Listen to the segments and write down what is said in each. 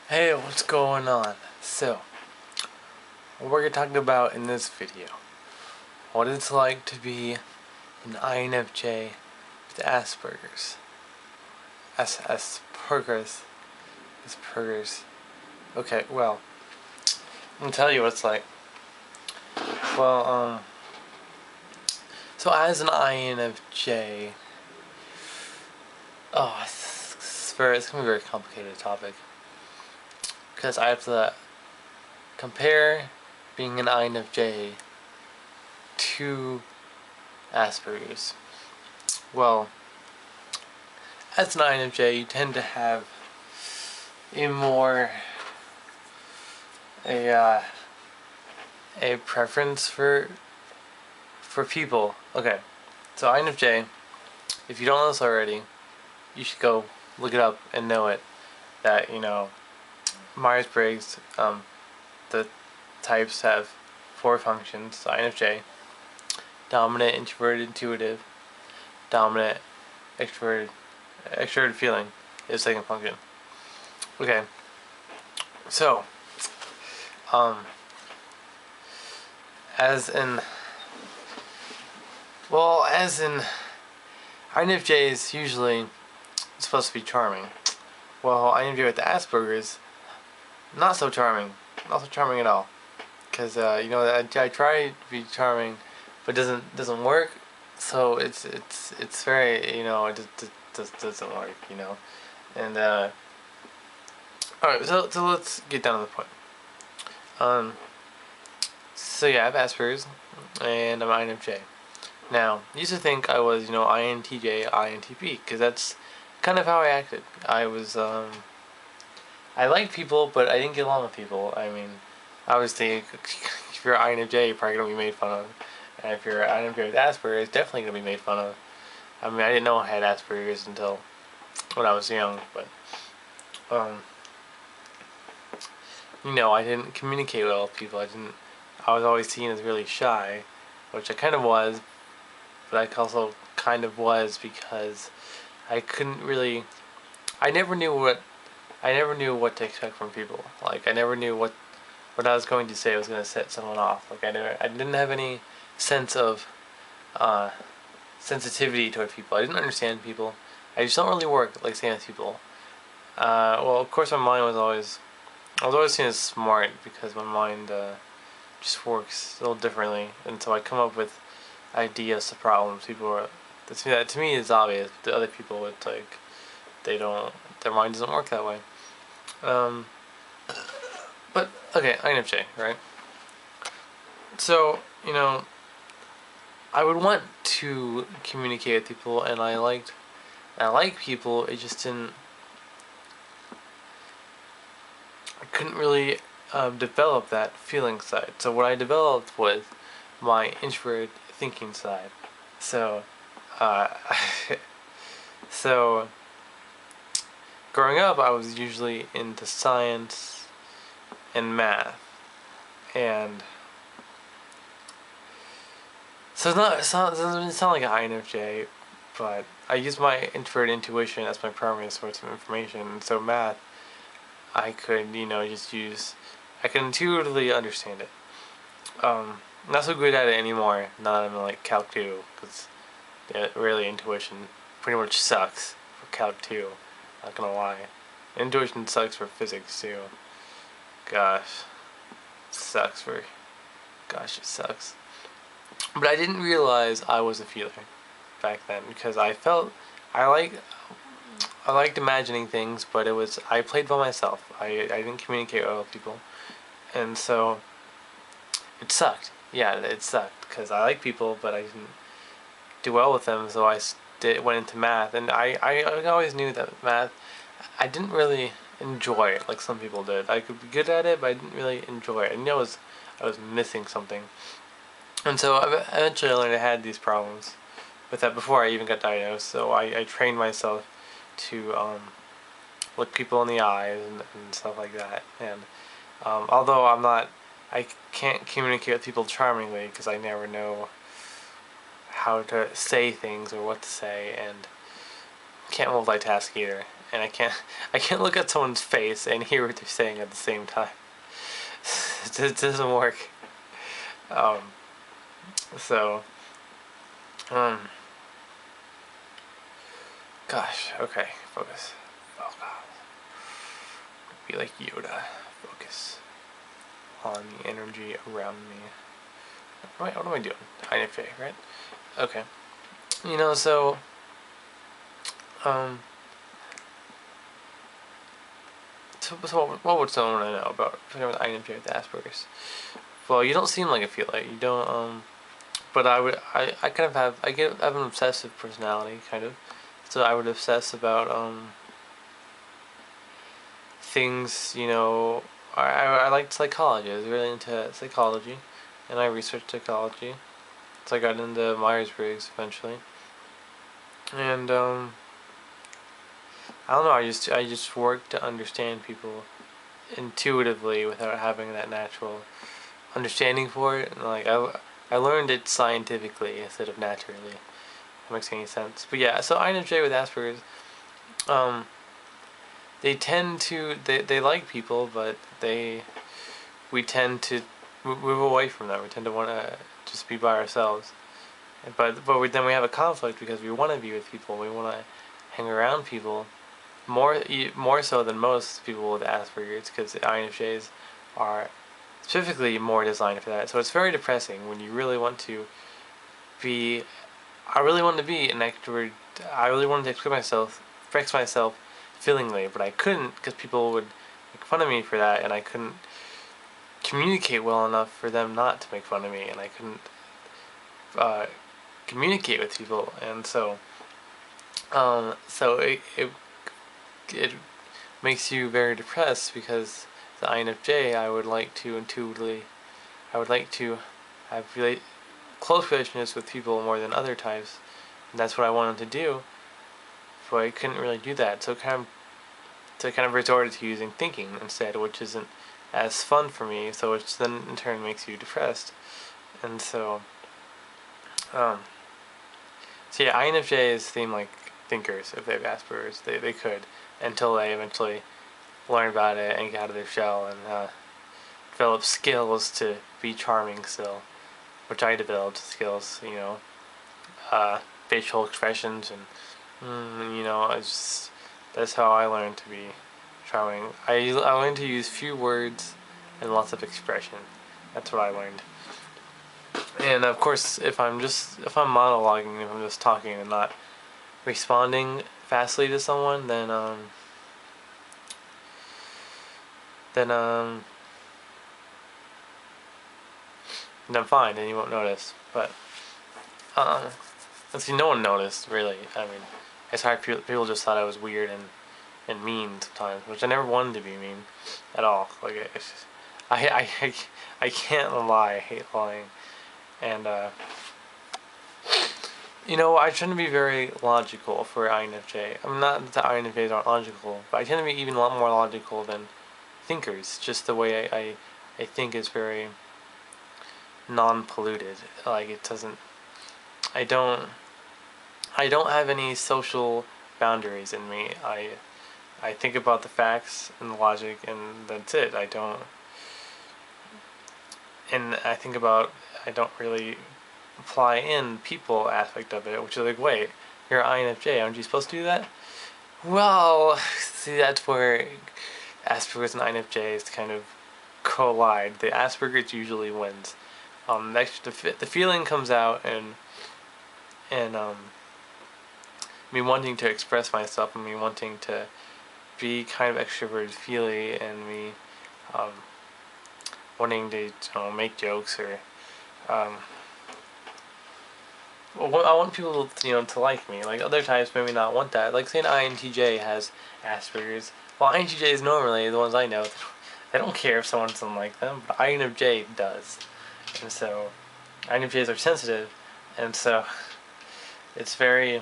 Hey, what's going on? So, what we're talking about in this video, what it's like to be an INFJ with Asperger's. Asperger's. Asperger's. Okay, well, I'm gonna tell you what it's like. Well, so as an INFJ, it's gonna be a very complicated topic. Because I have to compare being an INFJ to Asperger's. Well, as an INFJ, you tend to have a more a preference for people. Okay, so INFJ, if you don't know this already, you should go look it up and know it. That Myers-Briggs, the types have 4 functions. So INFJ: dominant, introverted, intuitive, dominant, extroverted feeling is the second function. Okay, so as in INFJ is usually supposed to be charming. Well, INFJ with the Asperger's, not so charming at all. Because I try to be charming, but it doesn't work. So it's very, it just doesn't work, And alright, so let's get down to the point. So yeah, I have Asperger's, and I'm INFJ. Now, I used to think I was, INTJ, INTP, because that's kind of how I acted. I was, I liked people, but I didn't get along with people. I mean, obviously, if you're INFJ, you're probably going to be made fun of. And if you're INFJ with Asperger's, it's definitely going to be made fun of. I mean, I didn't know I had Asperger's until when I was young, but, I didn't communicate well with people. I was always seen as really shy, which I kind of was, but I also kind of was because I couldn't really, I never knew what to expect from people. Like, I never knew what I was going to say was going to set someone off. Like, I didn't have any sense of sensitivity toward people. I didn't understand people. I just don't really work like saying with people. Well, of course, I was always seen as smart because my mind just works a little differently, and so I come up with ideas to problems. That to me is obvious, but to other people, it's like their mind doesn't work that way. But okay, INFJ, right? So I would want to communicate with people, and I like people. It just didn't. I couldn't really develop that feeling side. So what I developed was my introverted thinking side. So, so growing up, I was usually into science and math, and so it doesn't sound like an INFJ, but I use my introverted intuition as my primary source of information. And so math, I could I can intuitively understand it. Not so good at it anymore. Now that I'm in like Calc 2, because really intuition pretty much sucks for Calc 2. Not gonna lie, intuition sucks for physics too. Gosh, it sucks. It sucks. But I didn't realize I was a feeler back then because I liked imagining things, but I played by myself. I didn't communicate well with people, and so it sucked. Yeah, it sucked because I like people, but I didn't do well with them. So I went into math, and I always knew that math I didn't really enjoy it like some people did. I could be good at it, but I didn't really enjoy it. I was missing something, and so eventually I learned I had these problems with that before I even got diagnosed. So I trained myself to look people in the eyes and stuff like that. And although I can't communicate with people charmingly because I never know how to say things or what to say, and can't multitask either. and I can't look at someone's face and hear what they're saying at the same time. It doesn't work. Um, so, um, gosh, okay, focus. Oh god, be like Yoda. Focus on the energy around me. What am I doing? INFJ, right? Okay. You know, so, um, so what would someone want to know about with INFJ with Asperger's? Well, you don't seem like a feeler. You don't, but I kind of have an obsessive personality, kind of. So I would obsess about, things, you know, I liked psychology. I was really into psychology, and I researched psychology. So I got into Myers-Briggs eventually. And, I don't know, I just worked to understand people intuitively without having that natural understanding for it. And like I learned it scientifically instead of naturally. If that makes any sense. But yeah, so INFJ with Asperger's, um, they tend to they like people, but we tend to move away from them. We tend to want to just be by ourselves. Then we have a conflict because we want to be with people. We want to hang around people more so than most people with Asperger's, because INFJs are specifically more designed for that. So it's very depressing when you really want to be. I really wanted to be an extrovert. I really wanted to express myself feelingly, but I couldn't because people would make fun of me for that, and I couldn't communicate well enough for them not to make fun of me, and I couldn't communicate with people, and so it makes you very depressed because the INFJ, I would like to have really close relationships with people more than other types, and that's what I wanted to do, but I couldn't really do that, so kind of resorted to using thinking instead, which isn't as fun for me, so which then in turn makes you depressed, and so yeah, INFJs seem like thinkers if they have Asperger's. They could, until they eventually learn about it and get out of their shell and develop skills to be charming still, which I developed skills, you know, facial expressions and you know, that's how I learned to be charming. I learned to use few words and lots of expression. That's what I learned. And of course, if I'm monologuing, if I'm just talking and not responding fastly to someone, then I'm fine, and you won't notice. But let's see, no one noticed really. I mean, it's hard. People just thought I was weird and mean sometimes, which I never wanted to be mean at all. Like it's just, I can't lie. I hate lying. And, you know, I tend to be very logical for INFJ. I'm not that INFJs aren't logical, but I tend to be even a lot more logical than thinkers. Just the way I think is very non-polluted. Like, it doesn't... I don't have any social boundaries in me. I think about the facts and the logic, and that's it. I don't really apply in people aspect of it, which is like, wait, you're INFJ, aren't you supposed to do that? Well, see, that's where Asperger's and INFJs kind of collide. The Asperger's usually wins. The feeling comes out, and me wanting to express myself, and me wanting to be kind of extroverted, feely, and me wanting to make jokes or well, I want people to like me. Like other types maybe not want that. Like say an INTJ has Asperger's. Well, INTJs normally, the ones I know, they don't care if someone doesn't like them, but INFJ does. And so INFJs are sensitive, and so it's very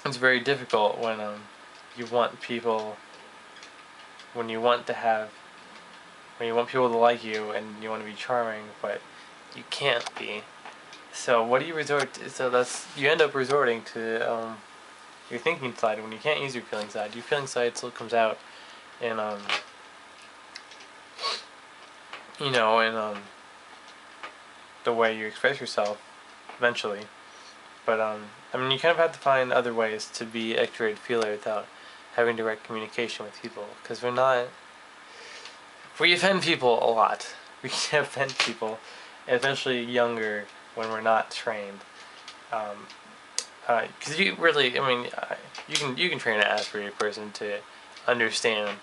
difficult when you want people when you want people to like you and you want to be charming, but you can't be. So what do you resort to? So you end up resorting to your thinking side, when you can't use your feeling side. Your feeling side still comes out in you know, in the way you express yourself eventually. But I mean, you kind of have to find other ways to be extroverted feeler without having direct communication with people, because we offend people a lot. We can offend people, especially younger, when we're not trained. Because you really, I mean, you can train an Asperger person to understand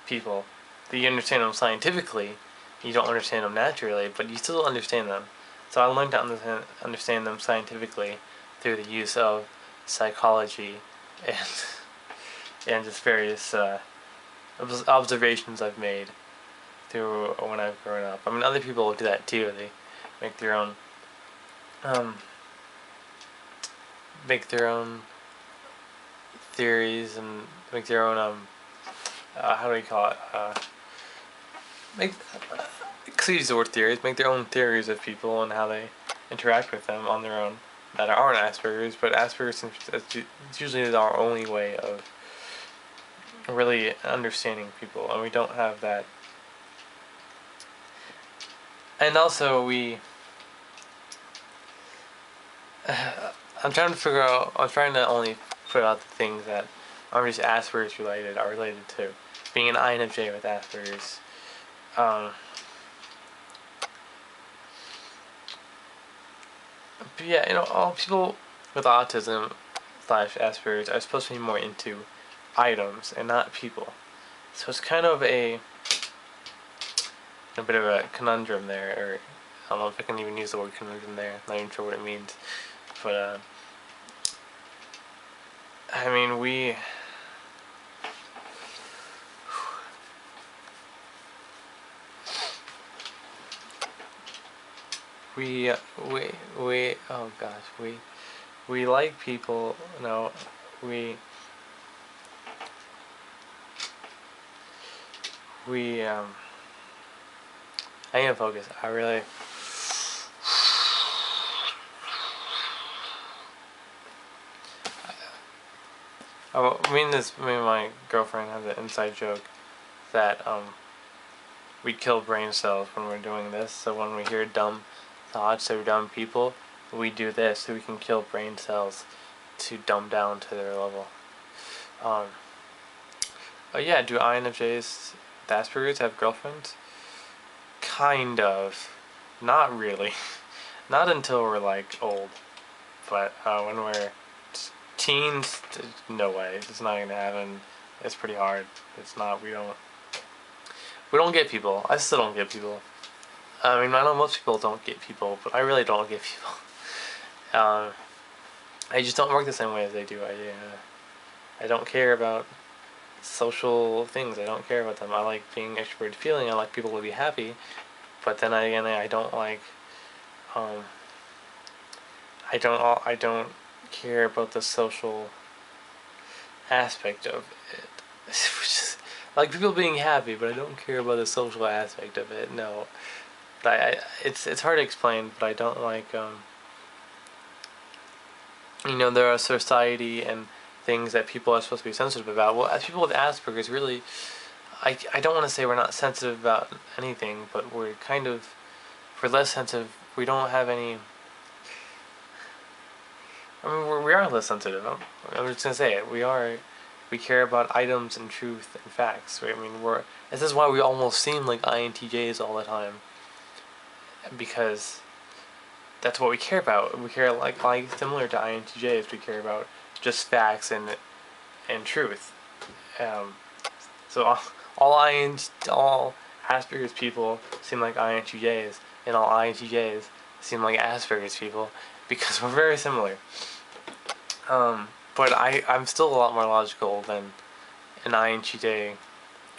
people. You understand them scientifically. You don't understand them naturally, but you still understand them. So I learned to understand them scientifically through the use of psychology and and just various observations I've made through when I've grown up. I mean, other people do that too. They make their own um, theories and make their own how do we call it? Make use the word theories. Make their own theories of people and how they interact with them on their own that aren't Asperger's, but Asperger's it's usually our only way of really understanding people, and we don't have that. And also I'm trying to only put out the things that aren't just Asperger's related, are related to being an INFJ with Asperger's. But yeah, all people with autism / Asperger's are supposed to be more into items and not people. So it's kind of a bit of a conundrum there, or I don't know if I can even use the word conundrum there. I'm not even sure what it means. But I mean, we oh gosh, we like people. No, we I am focused. I really. Me and my girlfriend have the inside joke that we kill brain cells when we're doing this. So when we hear dumb thoughts or dumb people, we do this so we can kill brain cells to dumb down to their level. Yeah, do INFJs with Asperger's have girlfriends? Kind of. Not really. Not until we're like old. But when we're teens, no way. It's not gonna happen. It's pretty hard. It's not. We don't get people. I still don't get people. I mean, I know most people don't get people, but I really don't get people. I just don't work the same way as they do. I don't care about social things. I don't care about them. I like being extroverted feeling. I like people to be happy, but then I don't like. I don't care about the social aspect of it. I like people being happy, but I don't care about the social aspect of it. No, it's hard to explain, but I don't like there are society and things that people are supposed to be sensitive about. Well, as people with Asperger's, really, I don't want to say we're not sensitive about anything, but we're less sensitive. We don't have any. I mean, we are less sensitive. I'm just gonna say it. We care about items and truth and facts. Right? I mean, this is why we almost seem like INTJs all the time, because that's what we care about. We care like similar to INTJs. We care about just facts and truth. So all Asperger's people seem like INTJs, and all INTJs seem like Asperger's people, because we're very similar. But I'm still a lot more logical than an INTJ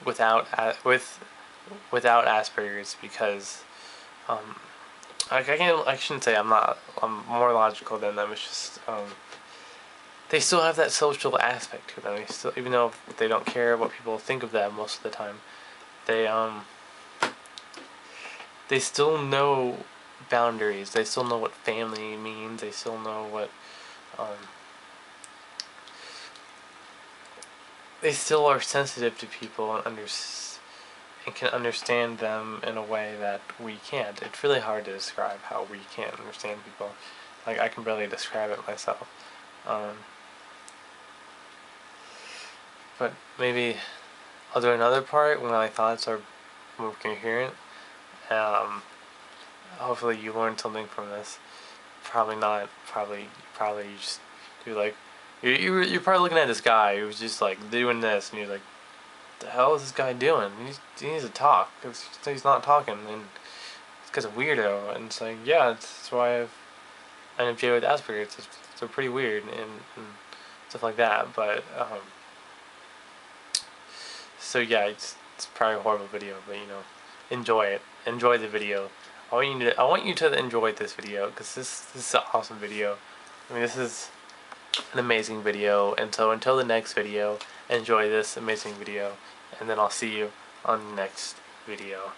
without Asperger's, because I shouldn't say I'm more logical than them. It's just they still have that social aspect to them. Even though they don't care what people think of them most of the time, they still know boundaries. They still know what family means. They still know what they still are sensitive to people and can understand them in a way that we can't. It's really hard to describe how we can't understand people. Like, I can barely describe it myself. Um, but maybe I'll do another part when my thoughts are more coherent. Um, Hopefully you learned something from this. Probably not. Probably you just do like you're probably looking at this guy who was just like doing this, and you're like, "The hell is this guy doing? He needs to talk. Cause he's not talking, and it's because of weirdo." And it's like, yeah, that's why I've INFJ with Asperger's. They're pretty weird and stuff like that. But so yeah, it's probably a horrible video, but enjoy it. Enjoy the video. I want you to enjoy this video because this is an awesome video. I mean, this is an amazing video. And so until the next video, enjoy this amazing video, and then I'll see you on the next video.